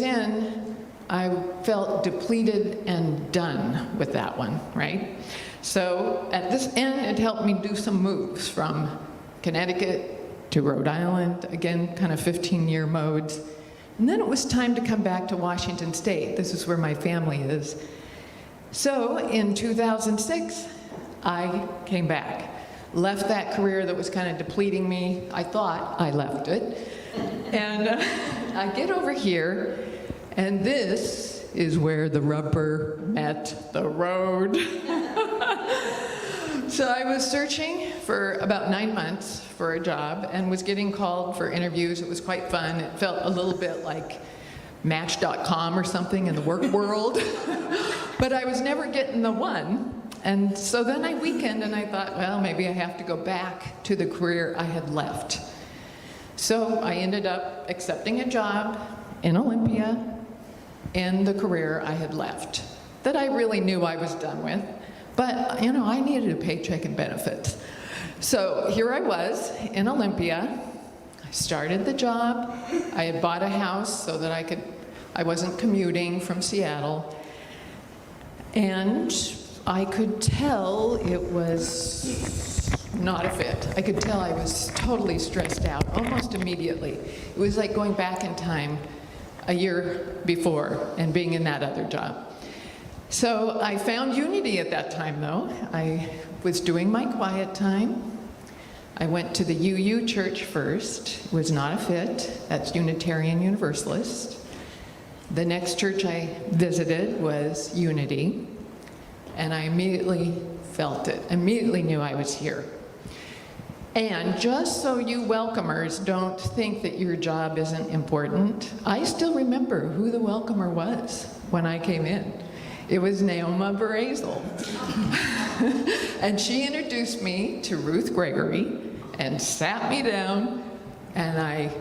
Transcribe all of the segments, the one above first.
in, I felt depleted and done with that one, right? So at this end, it helped me do some moves from Connecticut to Rhode Island, again, kind of 15-year modes. And then it was time to come back to Washington State. This is where my family is. So in 2006, I came back, left that career that was kind of depleting me. I thought I left it. And I get over here, and this is where the rubber met the road. So I was searching for about 9 months for a job and was getting called for interviews. It was quite fun. It felt a little bit like Match.com or something in the work world. But I was never getting the one. And so then I weakened and I thought, well, maybe I have to go back to the career I had left. So I ended up accepting a job in Olympia in the career I had left that I really knew I was done with. But, you know, I needed a paycheck and benefits. So here I was in Olympia. I started the job. I had bought a house so that I wasn't commuting from Seattle. And I could tell it was not a fit. I could tell I was totally stressed out almost immediately. It was like going back in time a year before and being in that other job. So I found Unity at that time, though. I was doing my quiet time. I went to the UU church first. It was not a fit. That's Unitarian Universalist. The next church I visited was Unity, and I immediately felt it, immediately knew I was here. And just so you welcomers don't think that your job isn't important, I still remember who the welcomer was when I came in. It was Naoma Brazel. And she introduced me to Ruth Gregory and sat me down, and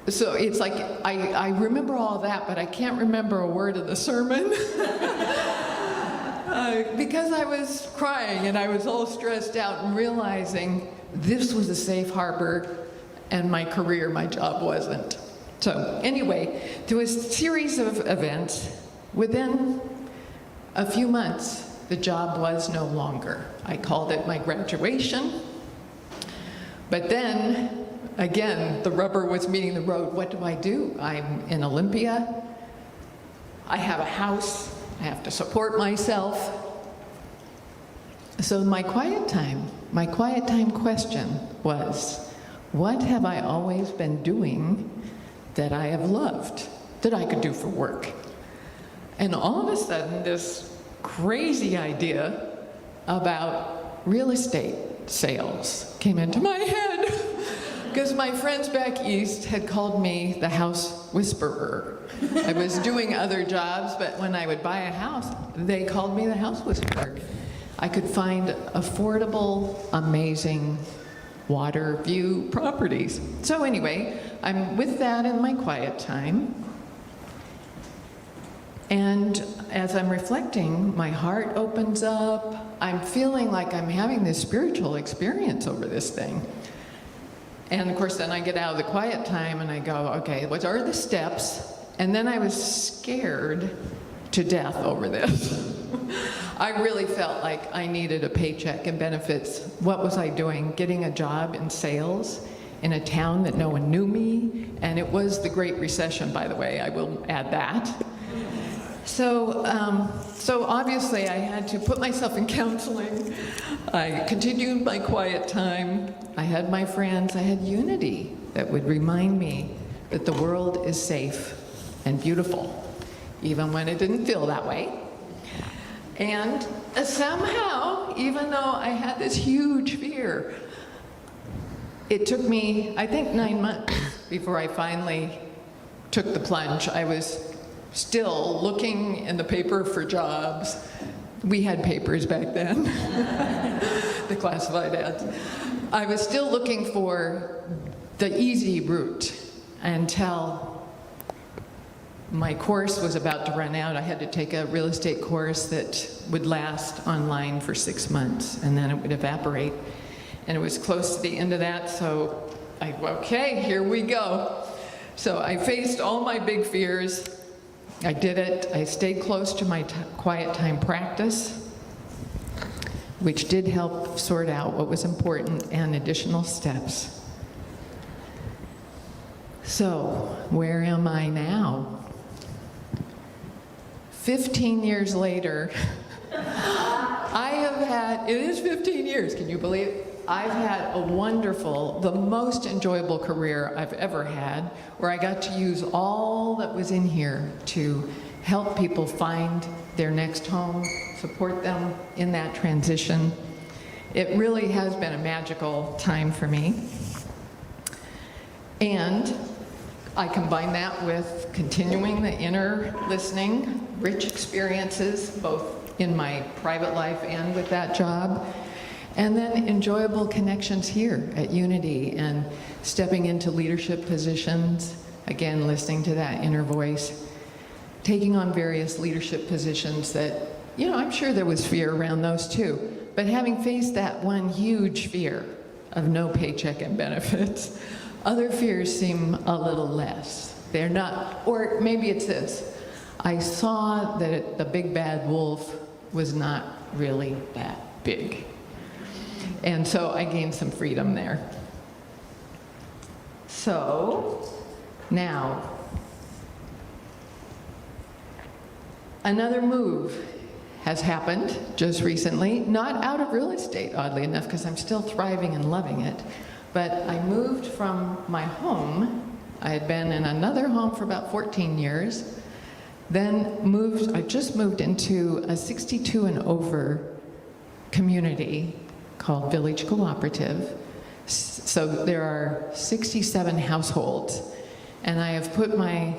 so it's like, I remember all that, but I can't remember a word of the sermon. Because I was crying and I was all stressed out and realizing this was a safe harbor and my career, my job wasn't. So anyway, through a series of events, within a few months, the job was no longer. I called it my graduation. But then, again, the rubber was meeting the road. What do? I'm in Olympia. I have a house. I have to support myself. So my quiet time question was, what have I always been doing that I have loved, that I could do for work? And all of a sudden, this crazy idea about real estate sales came into my head. Because my friends back east had called me the house whisperer. I was doing other jobs, but when I would buy a house, they called me the house whisperer. I could find affordable, amazing water view properties. So anyway, I'm with that in my quiet time. And as I'm reflecting, my heart opens up. I'm feeling like I'm having this spiritual experience over this thing. And of course, then I get out of the quiet time and I go, okay, what are the steps? And then I was scared to death over this. I really felt like I needed a paycheck and benefits. What was I doing? Getting a job in sales in a town that no one knew me. And it was the Great Recession, by the way, I will add that. So obviously I had to put myself in counseling. I continued my quiet time. I had my friends. I had Unity that would remind me that the world is safe and beautiful, even when it didn't feel that way. And somehow, even though I had this huge fear, it took me, I think, 9 months before I finally took the plunge. I was still looking in the paper for jobs. We had papers back then, the classified ads. I was still looking for the easy route until my course was about to run out. I had to take a real estate course that would last online for 6 months, and then it would evaporate. And it was close to the end of that, so okay, here we go. So I faced all my big fears. I did it. I stayed close to my quiet time practice, which did help sort out what was important and additional steps. So, where am I now? 15 years later, I have had, it is 15 years, can you believe it? I've had a wonderful, the most enjoyable career I've ever had, where I got to use all that was in here to help people find their next home, support them in that transition. It really has been a magical time for me. And I combine that with continuing the inner listening, rich experiences, both in my private life and with that job. And then enjoyable connections here at Unity and stepping into leadership positions, again, listening to that inner voice, taking on various leadership positions that, you know, I'm sure there was fear around those too, but having faced that one huge fear of no paycheck and benefits, other fears seem a little less. They're not, or maybe it's this. I saw that the big bad wolf was not really that big. And so I gained some freedom there. So now, another move has happened just recently, not out of real estate, oddly enough, because I'm still thriving and loving it, but I moved from my home. I had been in another home for about 14 years, then I just moved into a 62 and over community called Village Cooperative. So there are 67 households, and I have put my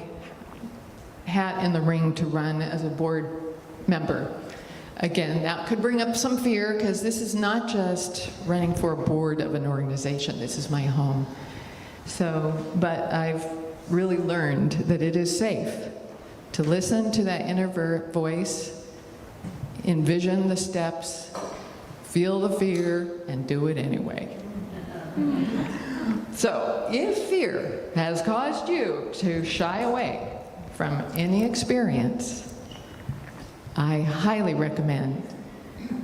hat in the ring to run as a board member. Again, that could bring up some fear, because this is not just running for a board of an organization. This is my home. But I've really learned that it is safe to listen to that inner voice, envision the steps, feel the fear, and do it anyway. So, if fear has caused you to shy away from any experience, I highly recommend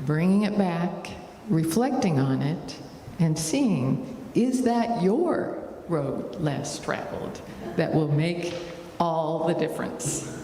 bringing it back, reflecting on it, and seeing, is that your road less traveled that will make all the difference?